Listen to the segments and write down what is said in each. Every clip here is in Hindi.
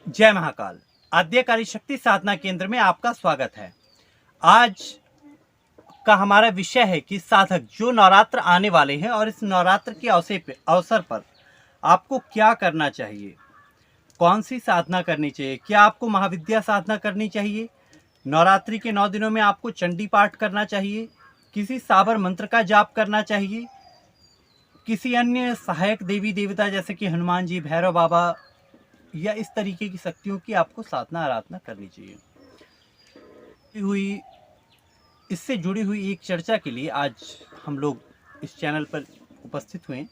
जय महाकाल। आद्यकाली शक्ति साधना केंद्र में आपका स्वागत है। आज का हमारा विषय है कि साधक जो नवरात्र आने वाले हैं और इस नवरात्र के अवसर पर आपको क्या करना चाहिए, कौन सी साधना करनी चाहिए। क्या आपको महाविद्या साधना करनी चाहिए, नवरात्रि के 9 दिनों में आपको चंडी पाठ करना चाहिए, किसी साबर मंत्र का जाप करना चाहिए, किसी अन्य सहायक देवी देवता जैसे कि हनुमान जी, भैरव बाबा या इस तरीके की शक्तियों की आपको साधना आराधना करनी चाहिए। इससे जुड़ी हुई एक चर्चा के लिए आज हम लोग इस चैनल पर उपस्थित हुए।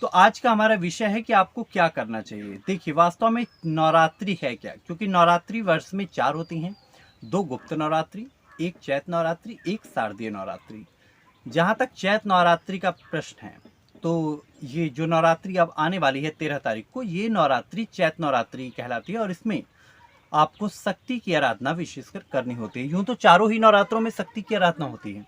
तो आज का हमारा विषय है कि आपको क्या करना चाहिए। देखिए, वास्तव में नवरात्रि है क्या, क्योंकि नवरात्रि वर्ष में 4 होती हैं, 2 गुप्त नवरात्रि, एक चैत नवरात्रि, एक शारदीय नवरात्रि। जहाँ तक चैत नवरात्रि का प्रश्न है, तो ये जो नवरात्रि अब आने वाली है 13 तारीख को, ये नवरात्रि चैत नवरात्रि कहलाती है और इसमें आपको शक्ति की आराधना विशेषकर करनी होती है। यूँ तो चारों ही नवरात्रों में शक्ति की आराधना होती है,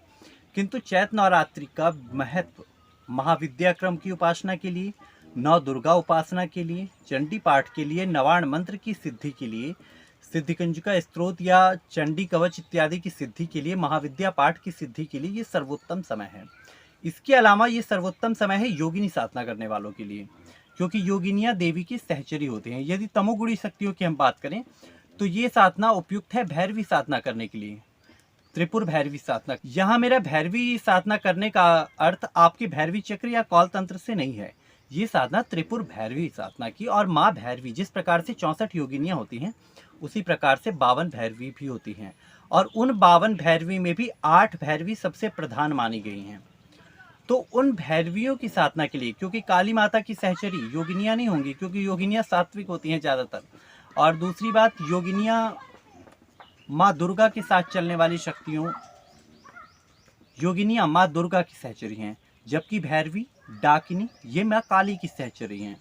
किंतु चैत नवरात्रि का महत्व महाविद्या क्रम की उपासना के लिए, नव दुर्गा उपासना के लिए, चंडी पाठ के लिए, नवाण मंत्र की सिद्धि के लिए, सिद्धिकंजिका स्तोत्र या चंडी कवच इत्यादि की सिद्धि के लिए, महाविद्या पाठ की सिद्धि के लिए ये सर्वोत्तम समय है। इसके अलावा ये सर्वोत्तम समय है योगिनी साधना करने वालों के लिए, क्योंकि योगिनियाँ देवी की सहचरी होती हैं। यदि तमोगुणी शक्तियों की हम बात करें तो ये साधना उपयुक्त है भैरवी साधना करने के लिए, त्रिपुर भैरवी साधना। यहाँ मेरा भैरवी साधना करने का अर्थ आपके भैरवी चक्र या कौल तंत्र से नहीं है। ये साधना त्रिपुर भैरवी साधना की, और माँ भैरवी जिस प्रकार से 64 योगिनियाँ होती हैं उसी प्रकार से 52 भैरवी भी होती हैं, और उन 52 भैरवी में भी 8 भैरवी सबसे प्रधान मानी गई हैं। तो उन भैरवियों की साधना के लिए, क्योंकि काली माता की सहचरी योगिनियाँ नहीं होंगी, क्योंकि योगिनियाँ सात्विक होती हैं ज़्यादातर, और दूसरी बात योगिनियाँ माँ दुर्गा के साथ चलने वाली शक्तियों, योगिनियाँ माँ दुर्गा की सहचरी हैं, जबकि भैरवी डाकिनी ये माँ काली की सहचरी हैं।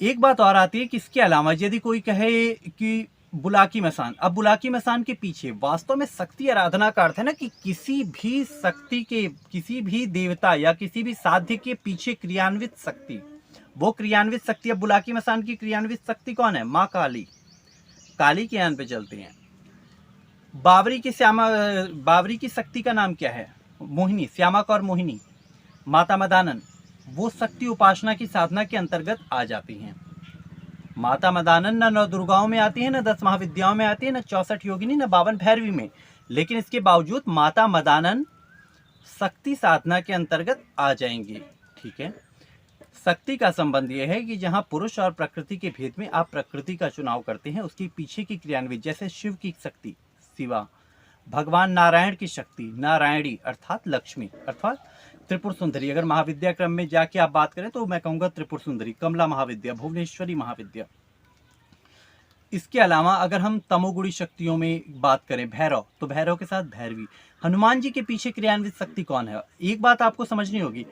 एक बात और आती है कि इसके अलावा यदि कोई कहे कि बुलाकी मसान, अब बुलाकी मसान के पीछे वास्तव में शक्ति आराधना का अर्थ है ना कि किसी भी शक्ति के, किसी भी देवता या किसी भी साध्य के पीछे क्रियान्वित शक्ति, वो क्रियान्वित शक्ति। अब बुलाकी मसान की क्रियान्वित शक्ति कौन है? माँ काली, काली के यान पे चलती हैं। बावरी की शक्ति का नाम क्या है? मोहिनी, श्यामा कौर मोहिनी, माता मदानन, वो शक्ति उपासना की साधना के अंतर्गत आ जाती हैं। माता मदानन न 9 दुर्गाओं में आती है, न 10 महाविद्याओं में आती है, न 64 योगिनी, न 52 भैरवी में, लेकिन इसके बावजूद माता मदानन शक्ति साधना के अंतर्गत आ जाएंगी। ठीक है, शक्ति का संबंध यह है कि जहां पुरुष और प्रकृति के भेद में आप प्रकृति का चुनाव करते हैं, उसके पीछे की क्रियान्वित, जैसे शिव की शक्ति शिवा, भगवान नारायण की शक्ति नारायणी अर्थात लक्ष्मी अर्थात त्रिपुर सुंदरी। अगर महाविद्या क्रम में जाके आप बात करें तो मैं कहूँगा त्रिपुर सुंदरी, कमला महाविद्या, भुवनेश्वरी महाविद्या। इसके अलावा अगर हम तमोगुणी शक्तियों में बात करें, भैरव, तो भैरव के साथ भैरवी। हनुमान जी के पीछे क्रियान्वित शक्ति कौन है? एक बात आपको समझनी होगी,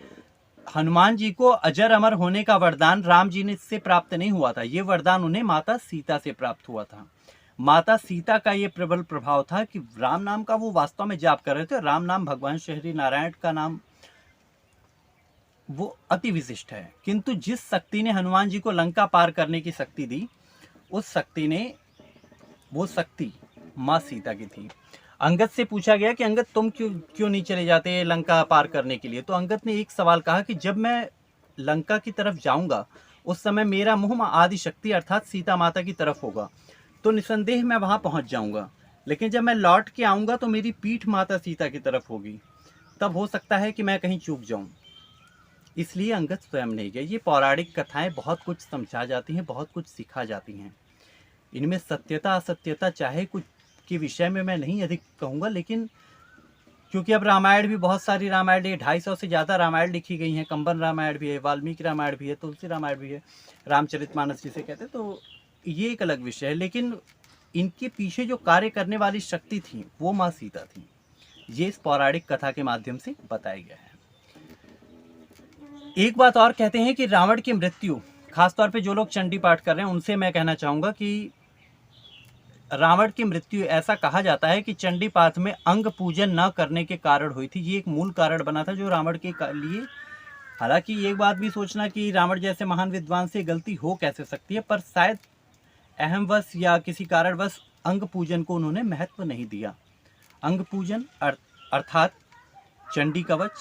हनुमान जी को अजर अमर होने का वरदान राम जी ने से प्राप्त नहीं हुआ था, ये वरदान उन्हें माता सीता से प्राप्त हुआ था। माता सीता का ये प्रबल प्रभाव था कि राम नाम का वो वास्तव में जाप कर रहे थे। राम नाम भगवान श्री नारायण का नाम वो अति विशिष्ट है, किंतु जिस शक्ति ने हनुमान जी को लंका पार करने की शक्ति दी, उस शक्ति ने, वो शक्ति माँ सीता की थी। अंगद से पूछा गया कि अंगद तुम क्यों नहीं चले जाते लंका पार करने के लिए, तो अंगद ने एक सवाल कहा कि जब मैं लंका की तरफ जाऊंगा उस समय मेरा मुंह आदि शक्ति अर्थात सीता माता की तरफ होगा, तो निसंदेह मैं वहां पहुंच जाऊंगा, लेकिन जब मैं लौट के आऊंगा तो मेरी पीठ माता सीता की तरफ होगी, तब हो सकता है कि मैं कहीं चूक जाऊं। इसलिए अंगद स्वयं नहीं गए। ये पौराणिक कथाएं बहुत कुछ समझा जाती हैं, बहुत कुछ सिखा जाती हैं। इनमें सत्यता असत्यता चाहे कुछ के विषय में मैं नहीं अधिक कहूँगा, लेकिन क्योंकि अब रामायण भी बहुत सारी रामायण है, 250 से ज़्यादा रामायण लिखी गई हैं। कंबन रामायण भी है, वाल्मीकि रामायण भी है, तुलसी रामायण भी है, रामचरितमानस जिसे कहते हैं, तो ये एक अलग विषय है। लेकिन इनके पीछे जो कार्य करने वाली शक्ति थी वो माँ सीता थी। ये इस पौराणिक कथा के माध्यम से बताया गया है। एक बात और कहते हैं कि रावण की मृत्यु, खासतौर पे जो लोग चंडी पाठ कर रहे हैं उनसे मैं कहना चाहूँगा कि रावण की मृत्यु, ऐसा कहा जाता है कि चंडी पाठ में अंग पूजन न करने के कारण हुई थी। ये एक मूल कारण बना था जो रावण के लिए हालांकि एक बात भी सोचना कि रावण जैसे महान विद्वान से गलती हो कैसे सकती है, पर शायद अहमवश या किसी कारणवश अंग पूजन को उन्होंने महत्व नहीं दिया। अंग पूजन अर्थात चंडी कवच,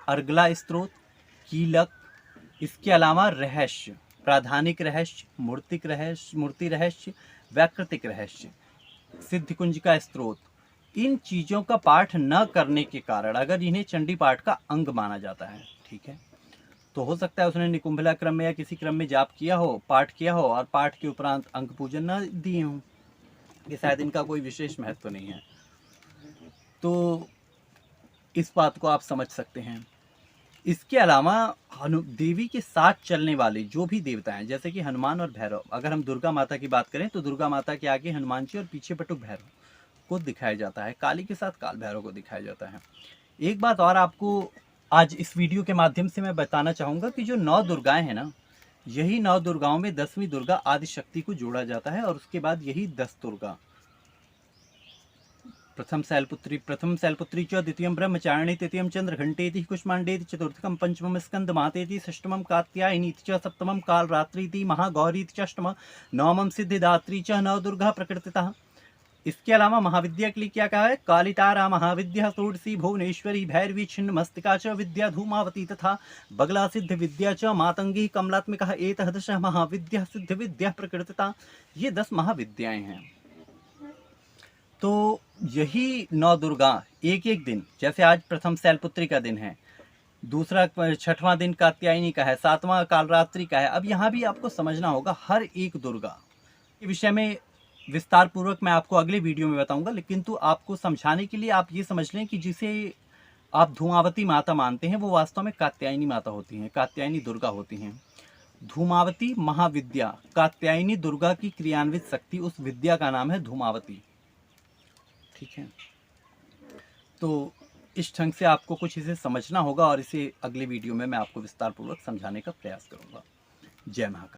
अर्गला स्त्रोत, कीलक, इसके अलावा रहस्य, प्राधानिक रहस्य, मूर्ति रहस्य, वैकृतिक रहस्य, सिद्ध कुंज का स्त्रोत, इन चीज़ों का पाठ न करने के कारण अगर इन्हें चंडी पाठ का अंग माना जाता है, ठीक है, तो हो सकता है उसने निकुंभला क्रम में या किसी क्रम में जाप किया हो, पाठ किया हो और पाठ के उपरांत अंग पूजन न दिए हों, ये शायद इनका कोई विशेष महत्व नहीं है। तो इस बात को आप समझ सकते हैं। इसके अलावा देवी के साथ चलने वाले जो भी देवता हैं, जैसे कि हनुमान और भैरव, अगर हम दुर्गा माता की बात करें तो दुर्गा माता के आगे हनुमान जी और पीछे बटुक भैरव को दिखाया जाता है, काली के साथ काल भैरव को दिखाया जाता है। एक बात और आपको आज इस वीडियो के माध्यम से मैं बताना चाहूँगा कि जो 9 दुर्गाएं हैं ना, यही 9 दुर्गाओं में 10वीं दुर्गा आदिशक्ति को जोड़ा जाता है और उसके बाद यही 10 दुर्गा, प्रथम शैलपुत्री च, द्वितीयं ब्रह्मचारिणी, तृतीयं चंद्रघंटेति, कुष्मांडेति, चतुर्थकं पंचमं स्कंदमातेति, षष्ठमं कात्यायनीति च, सप्तमं कालरात्रीति, महागौरीति च, अष्टमं नवमं सिद्धिदात्री च, 9 दुर्गा प्रकृतितः। इसके अलावा महाविद्या के लिए क्या कहा है? कालितारा महाविद्या, षोडशी भुवनेश्वरी, भैरवी, छिन्न मस्तिका च, विद्या धूमावती तथा बगला सिद्ध विद्या च, मातंगी कमलात्मिका, एतः दश महाविद्या सिद्ध विद्या प्रकृतिता। ये 10 महाविद्याएं हैं। तो यही 9 दुर्गा एक एक दिन, जैसे आज प्रथम शैलपुत्री का दिन है, दूसरा 6वां दिन कात्यायनी का है, 7वां कालरात्रि का है। अब यहाँ भी आपको समझना होगा हर एक दुर्गा के विषय में विस्तार पूर्वक मैं आपको अगले वीडियो में बताऊंगा, लेकिन तो आपको समझाने के लिए आप ये समझ लें कि जिसे आप धूमावती माता मानते हैं वो वास्तव में कात्यायनी माता होती हैं, कात्यायनी दुर्गा होती हैं। धूमावती महाविद्या, कात्यायनी दुर्गा की क्रियान्वित शक्ति, उस विद्या का नाम है धूमावती, ठीक है। तो इस ढंग से आपको कुछ इसे समझना होगा और इसे अगले वीडियो में मैं आपको विस्तार पूर्वक समझाने का प्रयास करूंगा। जय महाकाल।